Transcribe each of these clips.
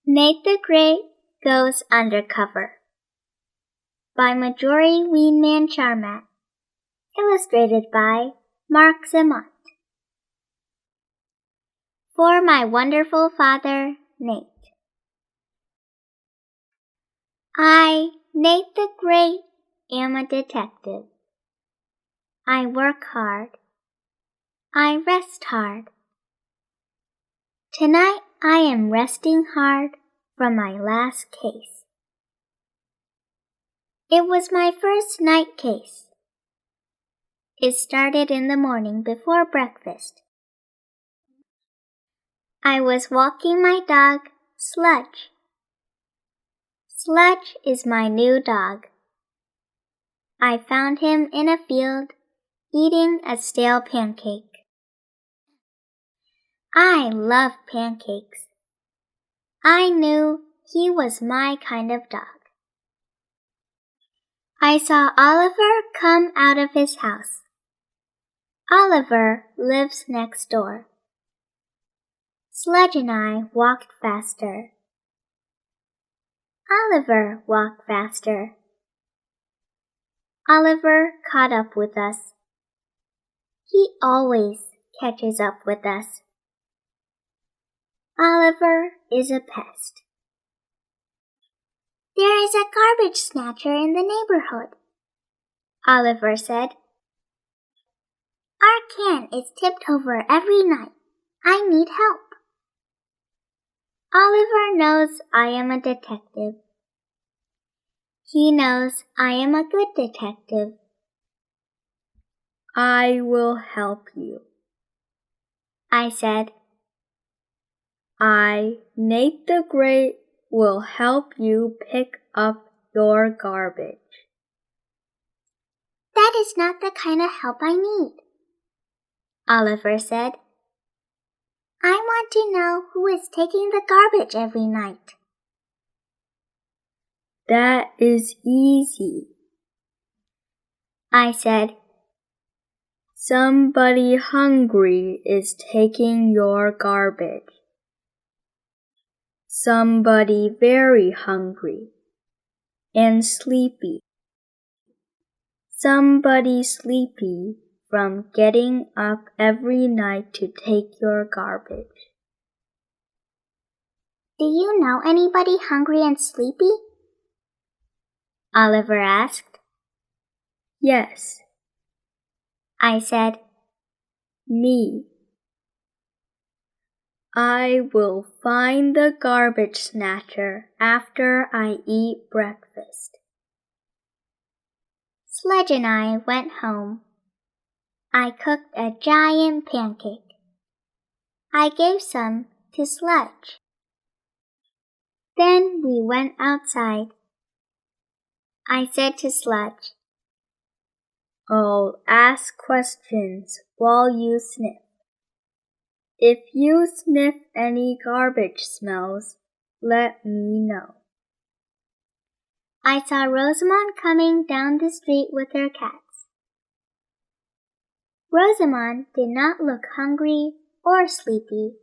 Nate the Great Goes Undercover by Marjorie Weinman Sharmat. Illustrated by Marc Simont. For my wonderful father, Nate. I, Nate the Great, am a detective. I work hard. I rest hard. Tonight I am resting hard from my last case. It was my first night case. It started in the morning before breakfast. I was walking my dog, Sludge. Sludge is my new dog. I found him in a field, eating a stale pancake. I love pancakes. I knew he was my kind of dog. I saw Oliver come out of his house. Oliver lives next door. Sludge and I walked faster. Oliver walked faster. Oliver caught up with us. He always catches up with us. Oliver is a pest. There is a garbage snatcher in the neighborhood, Oliver said. Our can is tipped over every night. I need help. Oliver knows I am a detective. He knows I am a good detective. I will help you, I said. I, Nate the Great, will help you pick up your garbage. That is not the kind of help I need, Oliver said. I want to know who is taking the garbage every night. That is easy, I said. Somebody hungry is taking your garbage. Somebody very hungry and sleepy. Somebody sleepy from getting up every night to take your garbage. Do you know anybody hungry and sleepy? Oliver asked. Yes, I said. Me. I will find the garbage snatcher after I eat breakfast. Sludge and I went home. I cooked a giant pancake. I gave some to Sludge. Then we went outside. I said to Sludge, I'll ask questions while you sniff. If you sniff any garbage smells, let me know. I saw Rosamond coming down the street with her cats. Rosamond did not look hungry or sleepy.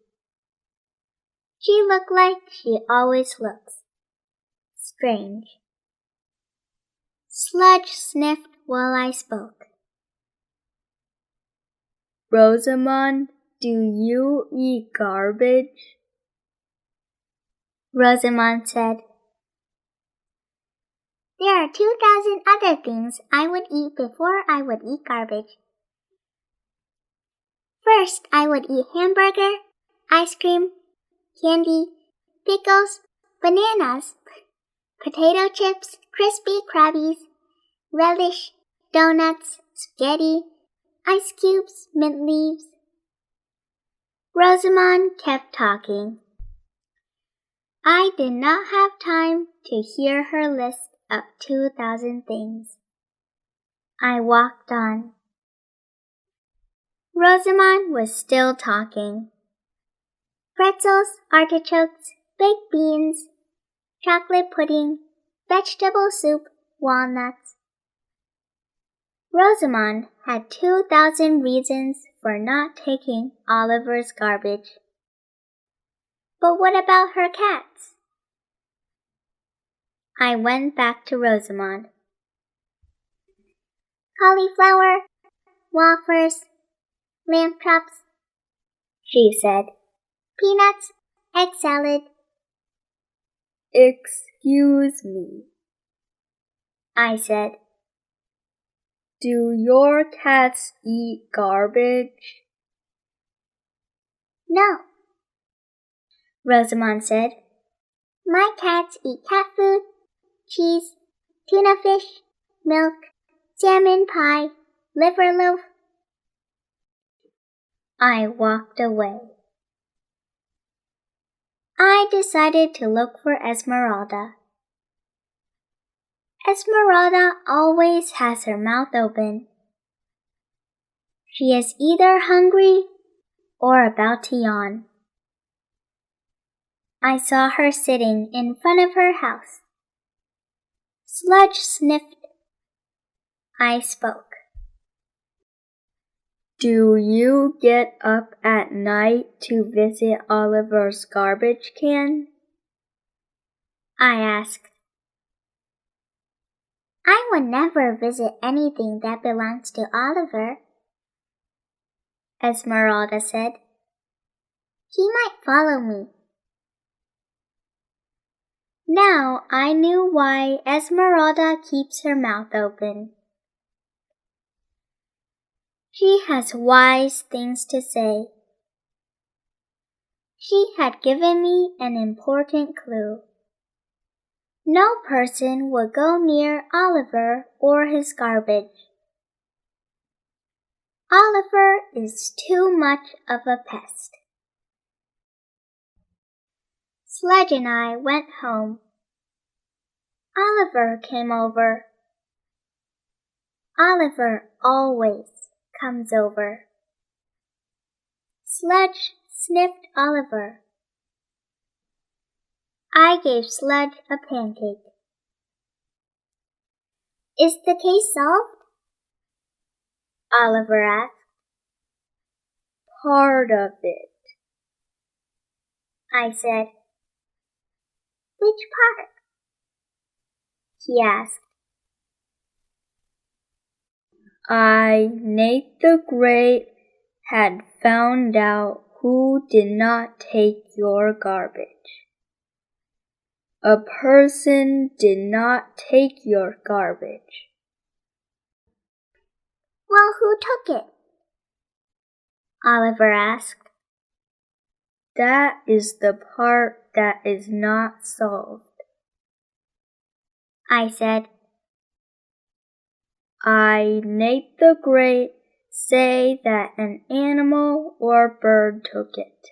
She looked like she always looks. Strange. Sludge sniffed while I spoke. Rosamond, do you eat garbage? Rosamond said, There are 2,000 other things I would eat before I would eat garbage. First, I would eat hamburger, ice cream, candy, pickles, bananas, potato chips, crispy Krabbies, relish, donuts, spaghetti, ice cubes, mint leaves. Rosamond kept talking. I did not have time to hear her list of 2,000 things. I walked on. Rosamond was still talking. Pretzels, artichokes, baked beans, chocolate pudding, vegetable soup, walnuts. Rosamond had 2,000 reasons for not taking Oliver's garbage. But what about her cats? I went back to Rosamond. Cauliflower, wafers, lamb chops, she said. Peanuts, egg salad. Excuse me, I said. Do your cats eat garbage? No, Rosamond said. My cats eat cat food, cheese, tuna fish, milk, salmon pie, liver loaf. I walked away. I decided to look for Esmeralda. Esmeralda always has her mouth open. She is either hungry or about to yawn. I saw her sitting in front of her house. Sludge sniffed. I spoke. Do you get up at night to visit Oliver's garbage can? I asked. I would never visit anything that belongs to Oliver, Esmeralda said. He might follow me. Now I knew why Esmeralda keeps her mouth open. She has wise things to say. She had given me an important clue. No person would go near Oliver or his garbage. Oliver is too much of a pest. Sledge and I went home. Oliver came over. Oliver always comes over. Sludge sniffed Oliver. I gave Sludge a pancake. Is the case solved? Oliver asked. Part of it, I said. Which part? He asked. Nate the Great, had found out who did not take your garbage. A person did not take your garbage. Well, who took it? Oliver asked. That is the part that is not solved, I said. Nate the Great, say that an animal or bird took it.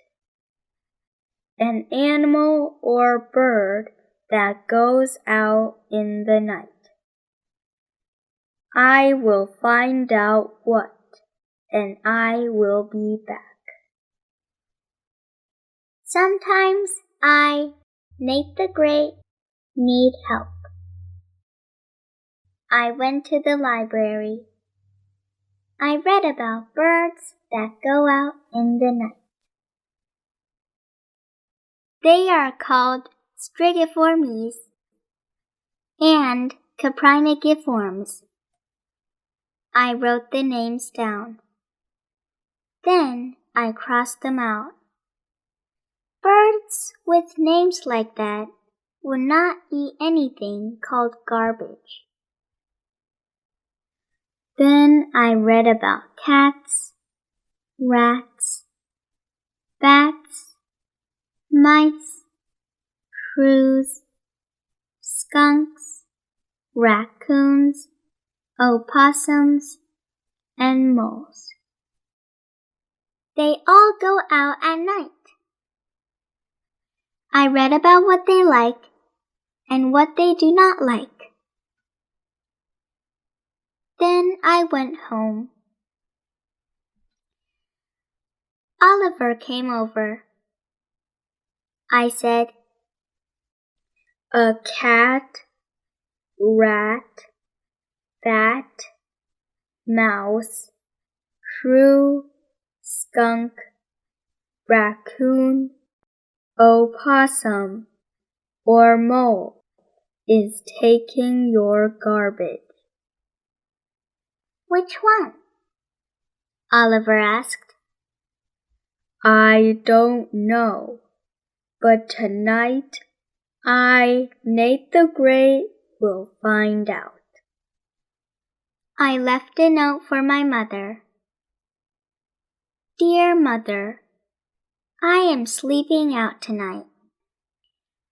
An animal or bird that goes out in the night. I will find out what, and I will be back. Sometimes Nate the Great, need help. I went to the library. I read about birds that go out in the night. They are called strigiformes and caprinigiformes. I wrote the names down. Then I crossed them out. Birds with names like that would not eat anything called garbage. Then I read about cats, rats, bats, mice, crows, skunks, raccoons, opossums, and moles. They all go out at night. I read about what they like and what they do not like. Then I went home. Oliver came over. I said, A cat, rat, bat, mouse, shrew, skunk, raccoon, opossum, or mole is taking your garbage. Which one? Oliver asked. I don't know, but tonight Nate the Great, will find out. I left a note for my mother. Dear Mother, I am sleeping out tonight.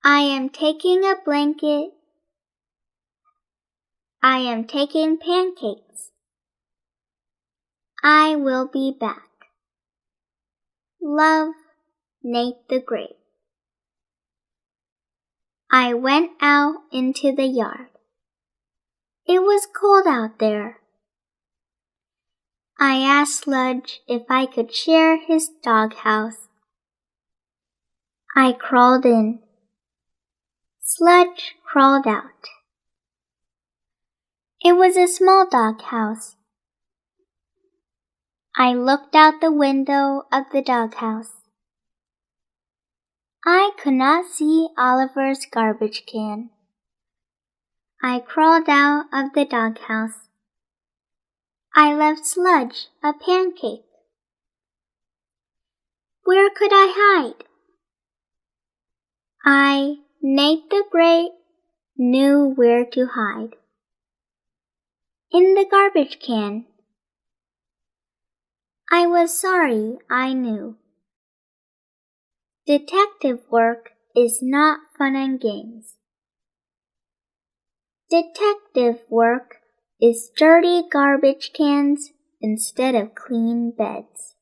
I am taking a blanket. I am taking pancakes. I will be back. Love, Nate the Great. I went out into the yard. It was cold out there. I asked Sludge if I could share his doghouse. I crawled in. Sludge crawled out. It was a small doghouse. I looked out the window of the doghouse. I could not see Oliver's garbage can. I crawled out of the doghouse. I left Sludge a pancake. Where could I hide? Nate the Great, knew where to hide. In the garbage can. I was sorry, I knew. Detective work is not fun and games. Detective work is dirty garbage cans instead of clean beds.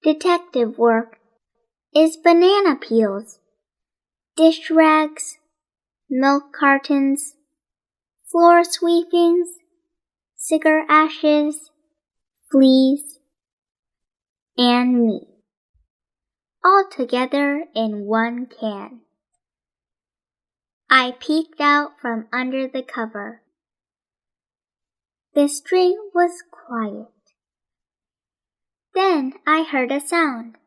Detective work is banana peels, dish rags, milk cartons, floor sweepings, cigar ashes, fleas, and me, all together in one can. I peeked out from under the cover. The street was quiet. Then I heard a sound.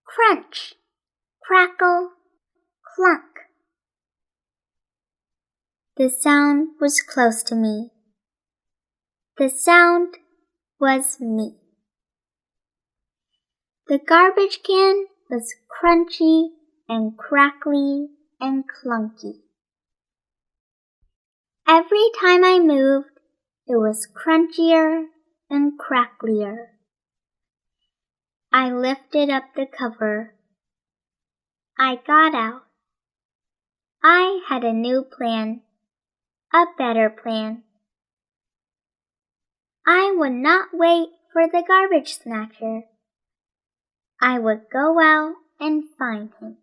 Crunch, crackle, clunk. The sound was close to me. The sound was me. The garbage can was crunchy and crackly and clunky. Every time I moved, it was crunchier and cracklier. I lifted up the cover. I got out. I had a new plan, a better plan. I would not wait for the garbage snatcher. I would go out and find him.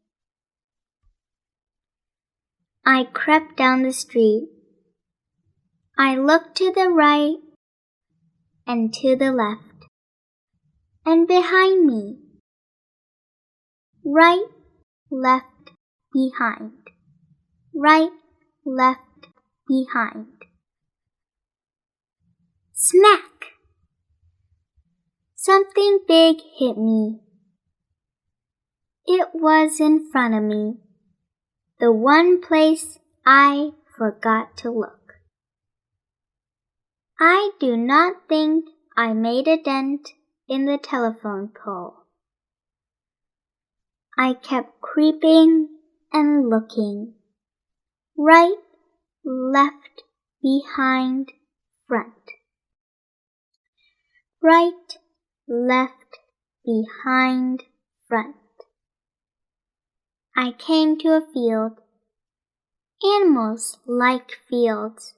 I crept down the street. I looked to the right and to the left, and behind me. Right, left, behind. Right, left, behind. Smack! Something big hit me. It was in front of me, the one place I forgot to look. I do not think I made a dent in the telephone pole. I kept creeping and looking. Right, left, behind, front. Right, left, behind, front. I came to a field. Animals like fields.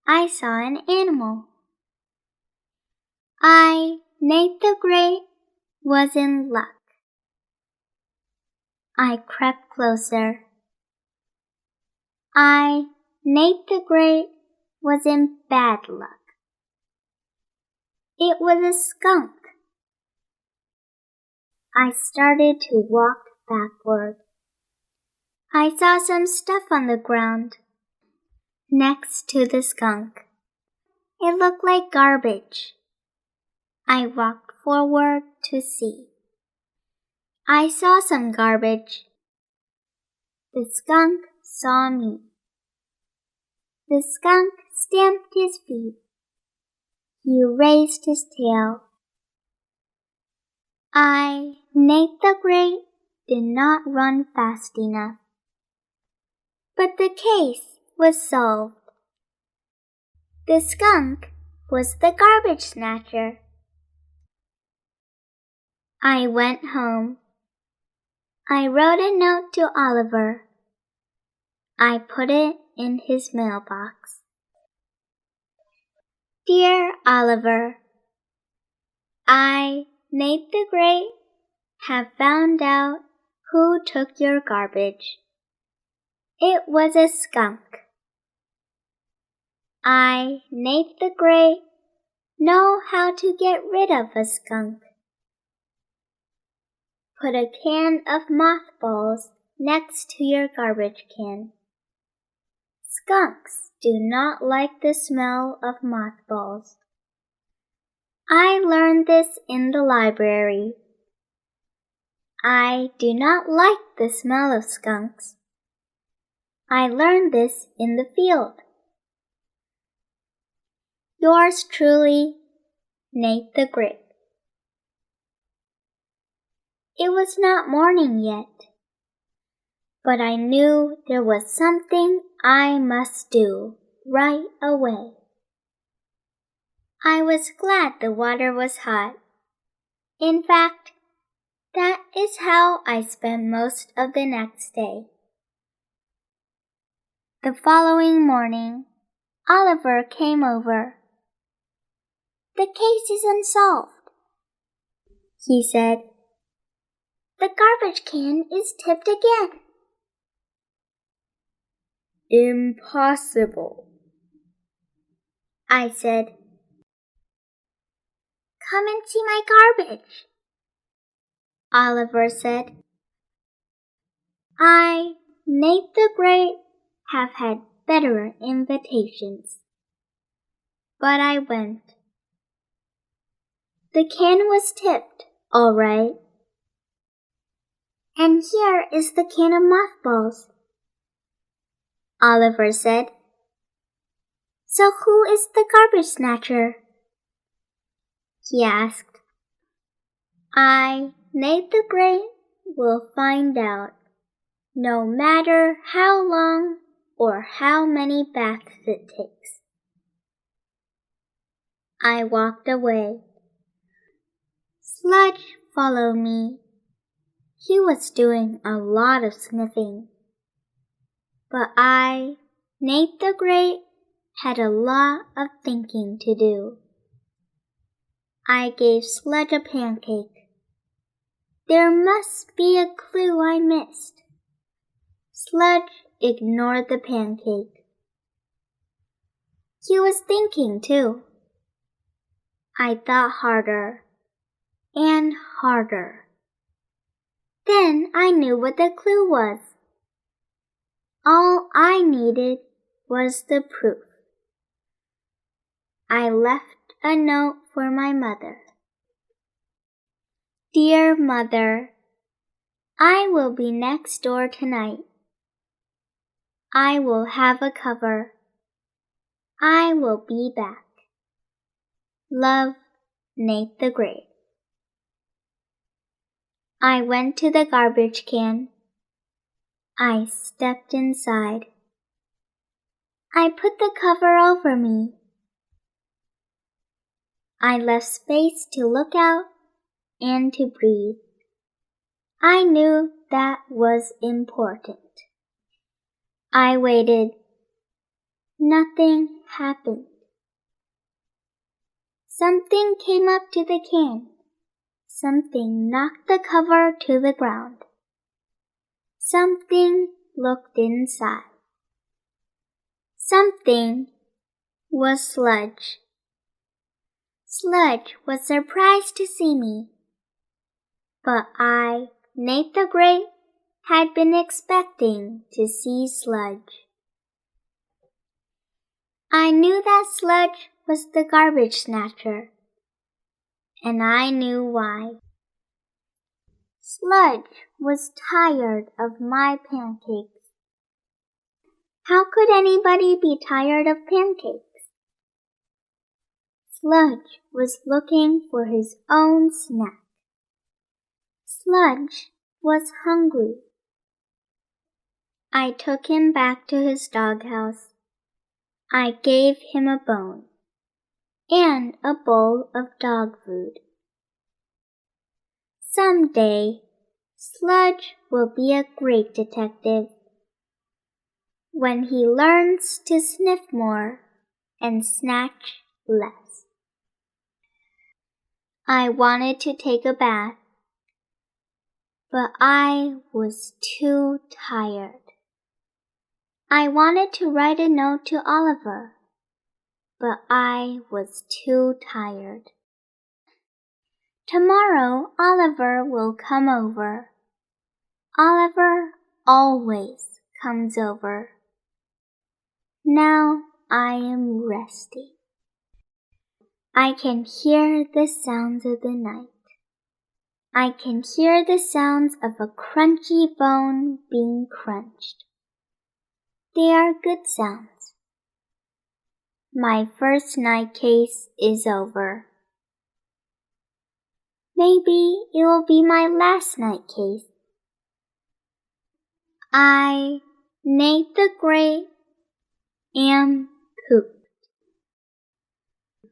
I saw an animal. Nate the Great, was in luck. I crept closer. Nate the Great, was in bad luck. It was a skunk. I started to walk backward. I saw some stuff on the ground next to the skunk. It looked like garbage. I walked forward to see. I saw some garbage. The skunk saw me. The skunk stamped his feet. He raised his tail. I, Nate the Great, did not run fast enough. But the case was solved. The skunk was the garbage snatcher. I went home. I wrote a note to Oliver. I put it in his mailbox. Dear Oliver, I, Nate the Great, have found out who took your garbage. It was a skunk. I, Nate the Great, know how to get rid of a skunk. Put a can of mothballs next to your garbage can. Skunks do not like the smell of mothballs. I learned this in the library. I do not like the smell of skunks. I learned this in the field. Yours truly, Nate the Great. It was not morning yet, but I knew there was something I must do right away. I was glad the water was hot. In fact, that is how I spent most of the next day. The following morning, Oliver came over. The case is unsolved, he said. The garbage can is tipped again. Impossible, I said. Come and see my garbage, Oliver said. I, Nate the Great, have had better invitations. But I went. The can was tipped, all right. And here is the can of mothballs, Oliver said. So who is the garbage snatcher? He asked. I, Nate the Great, will find out, no matter how long or how many baths it takes. I walked away. Sludge followed me. He was doing a lot of sniffing. But I, Nate the Great, had a lot of thinking to do. I gave Sludge a pancake. There must be a clue I missed. Sludge ignored the pancake. He was thinking too. I thought harder and harder. Then I knew what the clue was. All I needed was the proof. I left a note for my mother. Dear Mother, I will be next door tonight. I will have a cover. I will be back. Love, Nate the Great. I went to the garbage can. I stepped inside. I put the cover over me. I left space to look out and to breathe. I knew that was important. I waited. Nothing happened. Something came up to the can. Something knocked the cover to the ground. Something looked inside. Something was Sludge. Sludge was surprised to see me. But I, Nate the Great, had been expecting to see Sludge. I knew that Sludge was the garbage snatcher, and I knew why. Sludge was tired of my pancakes. How could anybody be tired of pancakes? Sludge was looking for his own snack. Sludge was hungry. I took him back to his doghouse. I gave him a bone and a bowl of dog food. Someday, Sludge will be a great detective when he learns to sniff more and snatch less. I wanted to take a bath, but I was too tired. I wanted to write a note to Oliver, but I was too tired. Tomorrow Oliver will come over. Oliver always comes over. Now I am resting. I can hear the sounds of the night. I can hear the sounds of a crunchy bone being crunched. They are good sounds. My first night case is over. Maybe it will be my last night case. I, Nate the Great, am pooped.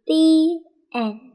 The end.